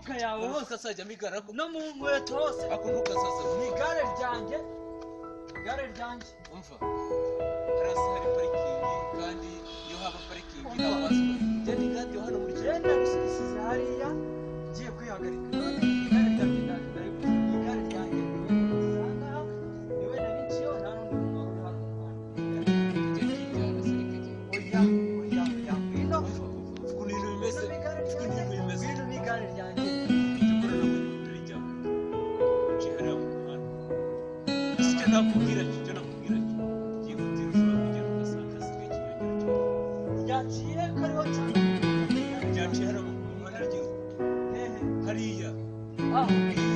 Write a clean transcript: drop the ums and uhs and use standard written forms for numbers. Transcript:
mifuka yawe hose ukazajya migara no mu nkweto hose ako ntukazaza ni igare ryanjye umva hasi hari parikingi kandi iyo haba parikingi ntabwo bazwa njye ni gare hano muri genda bisize hariya ngiye kwihagarika igare ryanjye igare ryanjye usanga niwe nabiciyo nta n'undi muntu uri hano oya ngwino ukuntu ibintu bimeze ngwino n'igare ryanjye nakubwira icyo nakubwira yihutira ushobora kugera ugasanga asigaye ikinyongera yaciye kariho cyane yaciye hariya hariya